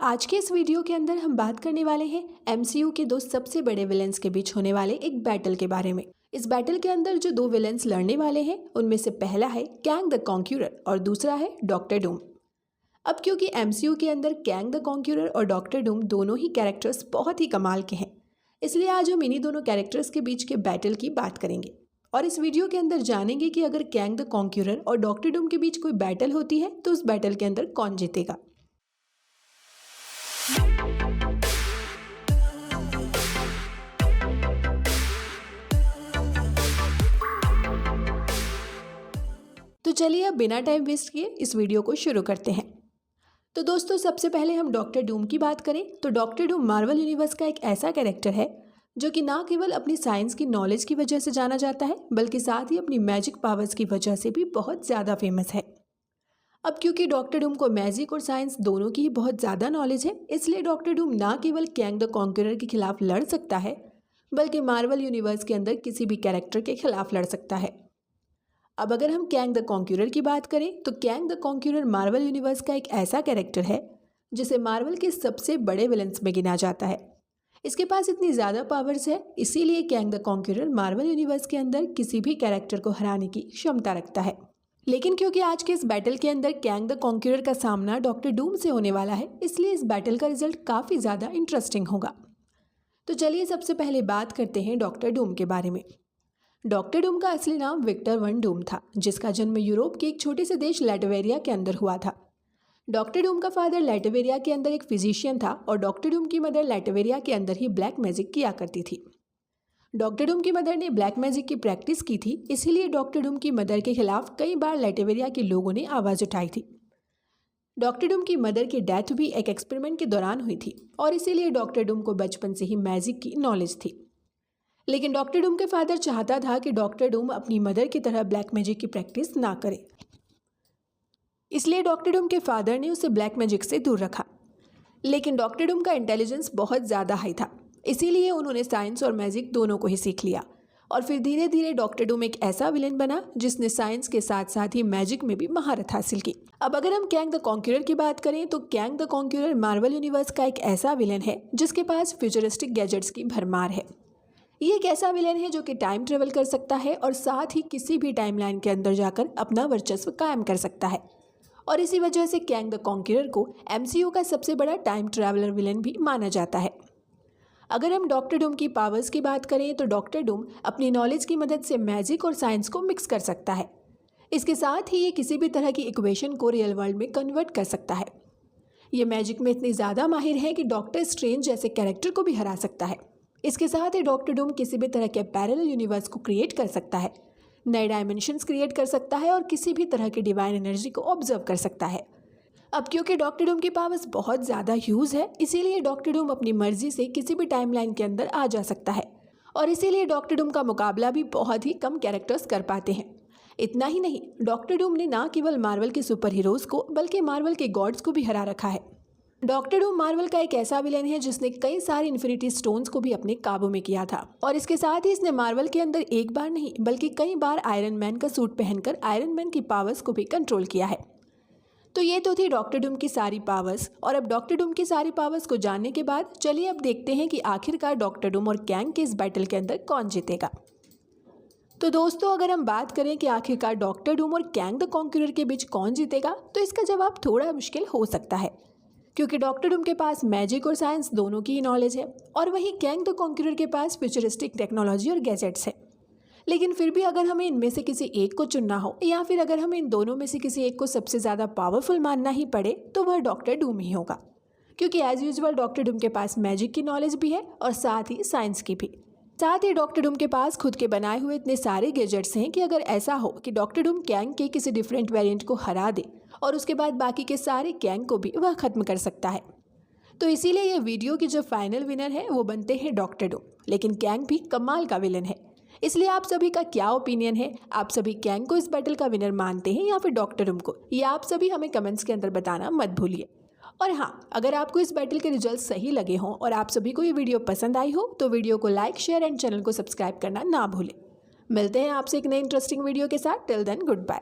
आज के इस वीडियो के अंदर हम बात करने वाले हैं एमसीयू के दो सबसे बड़े विलेंस के बीच होने वाले एक बैटल के बारे में। इस बैटल के अंदर जो दो विलेंस लड़ने वाले हैं उनमें से पहला है कैंग द कॉन्क्यूरर और दूसरा है डॉक्टर डूम। अब क्योंकि एमसीयू के अंदर कैंग द कॉन्क्यूरर और डॉक्टर डूम दोनों ही कैरेक्टर्स बहुत ही कमाल के हैं, इसलिए आज हम इन्हीं दोनों कैरेक्टर्स के बीच के बैटल की बात करेंगे और इस वीडियो के अंदर जानेंगे कि अगर कैंग द कॉन्क्यूरर और डॉक्टर डूम के बीच कोई बैटल होती है तो उस बैटल के अंदर कौन जीतेगा। तो चलिए अब बिना टाइम वेस्ट किए इस वीडियो को शुरू करते हैं। तो दोस्तों सबसे पहले हम डॉक्टर डूम की बात करें तो डॉक्टर डूम मार्वल यूनिवर्स का एक ऐसा कैरेक्टर है जो कि ना केवल अपनी साइंस की नॉलेज की वजह से जाना जाता है बल्कि साथ ही अपनी मैजिक पावर्स की वजह से भी बहुत ज़्यादा फेमस है। अब क्योंकि डॉक्टर डूम को मैजिक और साइंस दोनों की ही बहुत ज़्यादा नॉलेज है, इसलिए डॉक्टर डूम ना केवल कैंग द कॉन्करर के खिलाफ लड़ सकता है बल्कि मार्वल यूनिवर्स के अंदर किसी भी कैरेक्टर के खिलाफ लड़ सकता है। अब अगर हम कैंग द कॉन्क्यूरर की बात करें तो Kang the conqueror Marvel universe का एक ऐसा कैरेक्टर है जिसे मार्वल के सबसे बड़े विलेंस में गिना जाता है। इसके पास इतनी ज़्यादा पावर्स है, इसीलिए Kang the conqueror Marvel universe के अंदर किसी भी कैरेक्टर को हराने की क्षमता रखता है। लेकिन क्योंकि आज के इस बैटल के अंदर कैंग द कॉन्क्यूरर का सामना डॉक्टर डूम से होने वाला है, इसलिए इस बैटल का रिजल्ट काफ़ी ज़्यादा इंटरेस्टिंग होगा। तो चलिए सबसे पहले बात करते हैं डॉक्टर डूम के बारे में। डॉक्टर डूम का असली नाम विक्टर वन डूम था, जिसका जन्म यूरोप के एक छोटे से देश लैटवेरिया के अंदर हुआ था। डॉक्टर डूम का फादर लैटवेरिया के अंदर एक फिजिशियन था और डॉक्टर डूम की मदर लैटवेरिया के अंदर ही ब्लैक मैजिक किया करती थी। डॉक्टर डूम की मदर ने ब्लैक मैजिक की प्रैक्टिस की थी, इसीलिए डॉक्टर डूम की मदर के खिलाफ कई बार लैटवेरिया के लोगों ने आवाज़ उठाई थी। डॉक्टर डूम की मदर की डेथ भी एक एक्सपेरिमेंट के दौरान हुई थी और इसीलिए डॉक्टर डूम को बचपन से ही मैजिक की नॉलेज थी। लेकिन डॉक्टर डूम के फादर चाहता था कि डॉक्टर डूम अपनी मदर की तरह ब्लैक मैजिक की प्रैक्टिस ना करे, इसलिए डॉक्टर डूम के फादर ने उसे ब्लैक मैजिक से दूर रखा। लेकिन डॉक्टर डूम का इंटेलिजेंस बहुत ज़्यादा हाई था, इसीलिए उन्होंने साइंस और मैजिक दोनों को ही सीख लिया और फिर धीरे धीरे डॉक्टर डूम एक ऐसा विलेन बना जिसने साइंस के साथ साथ ही मैजिक में भी महारत हासिल की। अब अगर हम कैंग द कॉन्क्यूरर की बात करें तो Kang the conqueror Marvel universe का एक ऐसा विलेन है जिसके पास फ्यूचरिस्टिक गैजेट्स की भरमार है। ये एक ऐसा विलेन है जो कि टाइम ट्रेवल कर सकता है और साथ ही किसी भी टाइमलाइन के अंदर जाकर अपना वर्चस्व कायम कर सकता है और इसी वजह से कैंग द कॉन्क्यूरर को एमसीयू का सबसे बड़ा टाइम ट्रैवलर विलेन भी माना जाता है। अगर हम डॉक्टर डूम की पावर्स की बात करें तो डॉक्टर डूम अपनी नॉलेज की मदद से मैजिक और साइंस को मिक्स कर सकता है। इसके साथ ही ये किसी भी तरह की इक्वेशन को रियल वर्ल्ड में कन्वर्ट कर सकता है। ये मैजिक में इतनी ज़्यादा माहिर है कि डॉक्टर स्ट्रेंज जैसे कैरेक्टर को भी हरा सकता है। इसके साथ ही डॉक्टर डूम किसी भी तरह के पैरेलल यूनिवर्स को क्रिएट कर सकता है, नए डायमेंशंस क्रिएट कर सकता है और किसी भी तरह की डिवाइन एनर्जी को ऑब्जर्व कर सकता है। अब क्योंकि डॉक्टर डूम की पावर्स बहुत ज़्यादा ह्यूज है, इसीलिए डॉक्टर डूम अपनी मर्जी से किसी भी टाइमलाइन के अंदर आ जा सकता है और इसीलिए डॉक्टर डूम का मुकाबला भी बहुत ही कम कैरेक्टर्स कर पाते हैं। इतना ही नहीं, डॉक्टर डूम ने ना केवल मार्वल के सुपर हीरोज़ को बल्कि मार्वल के गॉड्स को भी हरा रखा है। डॉक्टर डूम मार्वल का एक ऐसा विलेन है जिसने कई सारे इन्फिनिटी स्टोन्स को भी अपने काबू में किया था और इसके साथ ही इसने मार्वल के अंदर एक बार नहीं बल्कि कई बार आयरन मैन का सूट पहनकर आयरन मैन की पावर्स को भी कंट्रोल किया है। तो ये तो थी डॉक्टर डूम की सारी पावर्स और अब डॉक्टर डूम की सारी पावर्स को जानने के बाद चलिए अब देखते हैं कि आखिरकार डॉक्टर डूम और कैंग के इस बैटल के अंदर कौन जीतेगा। तो दोस्तों अगर हम बात करें कि आखिरकार डॉक्टर डूम और कैंग द कॉन्क्यूरर के बीच कौन जीतेगा तो इसका जवाब थोड़ा मुश्किल हो सकता है, क्योंकि डॉक्टर डूम के पास मैजिक और साइंस दोनों की ही नॉलेज है और वहीं कैंग द कॉन्क्यूरर के पास फ्यूचरिस्टिक टेक्नोलॉजी और गैजेट्स है। लेकिन फिर भी अगर हमें इनमें से किसी एक को चुनना हो या फिर अगर हमें इन दोनों में से किसी एक को सबसे ज़्यादा पावरफुल मानना ही पड़े तो वह डॉक्टर डूम ही होगा, क्योंकि एज यूजुअल डॉक्टर डूम के पास मैजिक की नॉलेज भी है और साथ ही साइंस की भी। साथ ही डॉक्टर डूम के पास खुद के बनाए हुए इतने सारे गैजेट्स हैं कि अगर ऐसा हो कि डॉक्टर डूम कैंग के किसी डिफरेंट वेरिएंट को हरा दे और उसके बाद बाकी के सारे कैंग को भी वह ख़त्म कर सकता है। तो इसीलिए ये वीडियो की जो फाइनल विनर है वो बनते हैं डॉक्टर डूम, लेकिन कैंग भी कमाल का विलन है। इसलिए आप सभी का क्या ओपिनियन है? आप सभी कैंग को इस बैटल का विनर मानते हैं या फिर डॉक्टर डूम को? ये आप सभी हमें कमेंट्स के अंदर बताना मत भूलिए। और हाँ, अगर आपको इस बैटल के रिजल्ट सही लगे हों और आप सभी को ये वीडियो पसंद आई हो तो वीडियो को लाइक, शेयर एंड चैनल को सब्सक्राइब करना ना भूलें। मिलते हैं आपसे एक नई इंटरेस्टिंग वीडियो के साथ। Till then good bye.